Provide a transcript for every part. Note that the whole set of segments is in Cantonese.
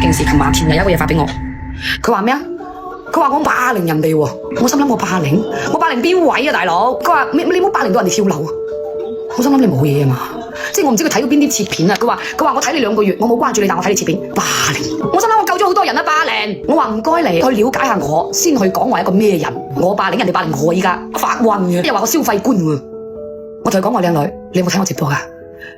件事，琴晚前日有一個嘢發俾我，佢話咩啊？佢話我霸凌人哋喎，我心諗我霸凌邊位啊大佬？佢話你唔好霸凌到人哋跳樓啊！我心諗你冇嘢啊嘛，即係我唔知佢睇到邊啲切片啊。佢話我睇你2個月，我冇關注你，但我睇你切片霸凌。我心諗我救咗好多人啊霸凌。我話唔該你去了解下我，先去講我係一個咩人。我霸凌人哋霸凌我，依家發暈嘅，又話我消費官喎。我同佢講我靚女，你有冇睇我直播㗎？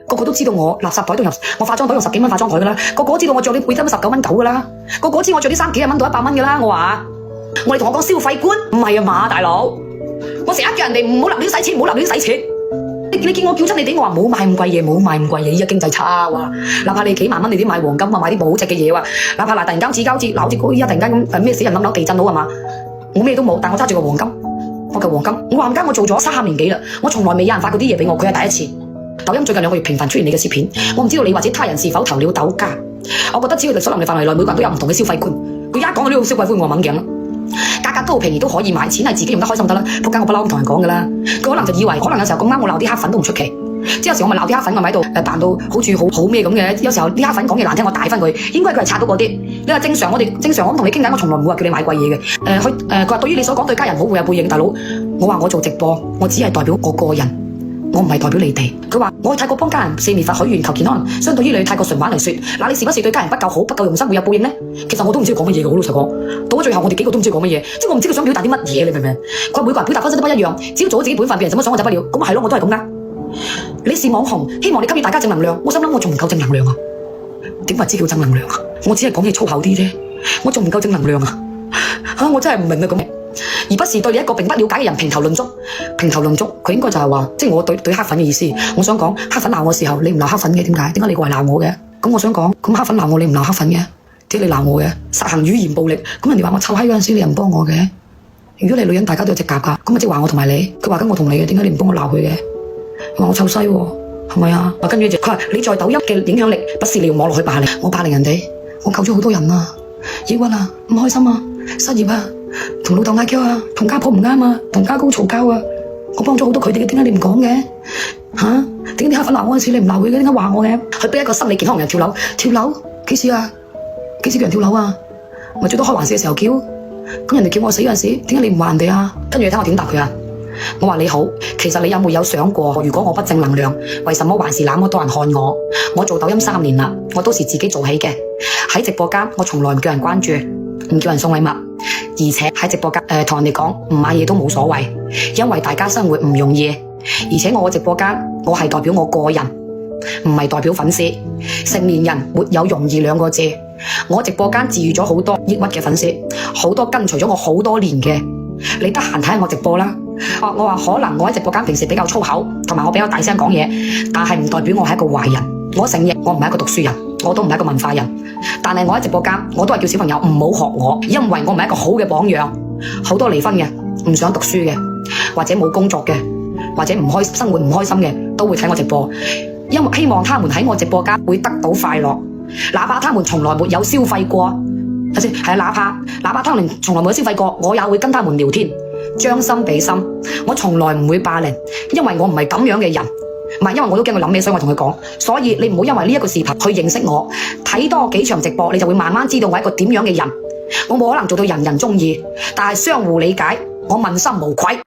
個個都知道我垃圾袋都入，我化妝袋用10幾蚊化妝袋㗎啦。個個都知道我着啲背心19.9蚊㗎啦。個個都知我着啲衫幾十蚊到100蚊㗎啦。我話你同我講消費官，唔係啊嘛大佬。我成日叫人哋唔好立亂使錢，唔好立亂使錢。你見我叫親你哋，我話冇買咁貴嘢，冇買咁貴嘢。依家經濟差喎，哪怕你幾萬蚊，你啲買黃金啊，買啲保值嘅嘢喎。哪怕突然間紙膠節，突然間咁咩死人冧樓地震到係嘛？我咩都冇，但我揸住個黃金，我嚿黃金。我話唔間我做咗3年幾啦，我從來未有人發過啲嘢俾我，佢係第一次。抖音最近2個月頻繁出現你嘅切片，我唔知道你或者他人是否投了抖加。我覺得只要你所能力範圍內，每個人都有唔同嘅消費觀。佢一講到呢個消費觀，我猛頸啦。價格高平宜都可以買，錢係自己用得開心得啦。仆街我不嬲咁同人講噶啦，佢可能就以為可能有時候咁啱我鬧啲黑粉都唔出奇。即有時我咪鬧啲黑粉，我咪喺度扮到好似好咩咁嘅。有時候啲黑粉講嘢難聽，我大翻佢，應該佢係刷到嗰啲。你話正常，我咁同你傾偈，我從來唔會話叫你買貴嘢嘅。佢話對於你所講對家人好會有背影，大佬，我話我做直播，我只係代表我個人。我唔係代表你哋。佢話我去泰國幫家人4面佛許願求健康，相對於你去泰國純玩嚟說，嗱你是不是對家人不夠好、不夠用心會有報應呢？其實我都唔知佢講乜嘢嘅，好老實講。到咗最後，我哋幾個都唔知佢講乜嘢，即係我唔知佢想表達啲乜嘢，你明唔明？佢話每個人表達方式都不一樣，只要做好自己本分，別人怎麼想我就不了。咁咪係咯，我都係咁噶。你是網紅，希望你給予大家正能量。我心諗我仲唔夠正能量啊？點為之叫正能量啊？我只係講嘢粗口啲啫，我仲唔夠正能量啊？我真係唔明啊咁。而不是對你一個並不了解嘅人評頭論足，佢應該就係話，即係我對黑粉嘅意思。我想講黑粉鬧我嘅時候，你唔鬧黑粉嘅，點解？點解你過嚟鬧我嘅？咁我想講，咁黑粉鬧我，你唔鬧黑粉嘅？點解你鬧我嘅？實行語言暴力，咁人哋話我臭閪嗰陣時，你又唔幫我嘅？如果你女人，大家都有隻夾㗎，咁咪即係話我同埋你，佢話緊我同你嘅，點解你唔幫我鬧佢嘅？話我臭西喎，係咪啊？跟住佢話你在抖音嘅影響力，不是你用網絡去霸凌，我霸凌人哋，我救咗好多人啊，抑鬱啊，唔開心啊，失業啊。同老豆嗌交啊，同家婆唔啱啊，同家公嘈交啊，我幫咗好多佢哋嘅，點解你唔講嘅？點解啲黑粉鬧我嗰時你唔鬧佢嘅？點解話我嘅？去逼一個心理健康嘅人跳樓，跳樓幾時啊？幾時叫人跳樓啊？咪最多開玩笑嘅時候叫，咁人哋叫我死嗰陣時，點解你唔話人哋啊？跟住你睇我點答佢啊？我話你好，其實你有冇想過，如果我不正能量，為什麼還是那麼多人看我？我做抖音3年啦，我都是自己做起嘅，喺直播間我從來唔叫人關注，唔叫人送禮物。而且喺直播間同人哋講唔買嘢都冇所謂，因為大家生活唔容易。而且我嘅直播間我係代表我個人，唔係代表粉絲。成年人沒有容易2個字。我直播間治癒咗好多抑鬱嘅粉絲，好多跟隨咗我好多年嘅。你得閒睇下我直播啦。我話可能我喺直播間平時比較粗口，同埋我比較大聲講嘢，但係唔代表我係一個壞人。我承認我唔係一個讀書人，我都唔係一個文化人，但係我喺直播間我都係叫小朋友唔好學我，因為我唔係一個好嘅榜樣。好多離婚嘅、唔想讀書嘅，或者冇工作嘅，或者生活唔開心嘅，都會睇我直播，因為希望他們喺我直播間會得到快樂，哪怕他們從來沒有消費過，哪怕他們從來沒有消費過，我也會跟他們聊天，將心比心。我從來唔會霸凌，因為我唔係咁樣嘅人。唔係，因為我都驚佢諗咩，所以我同佢講。所以你唔好因為呢一個視頻去認識我，睇多幾場直播，你就會慢慢知道我係一個點樣嘅人。我冇可能做到人人中意，但係相互理解，我問心無愧。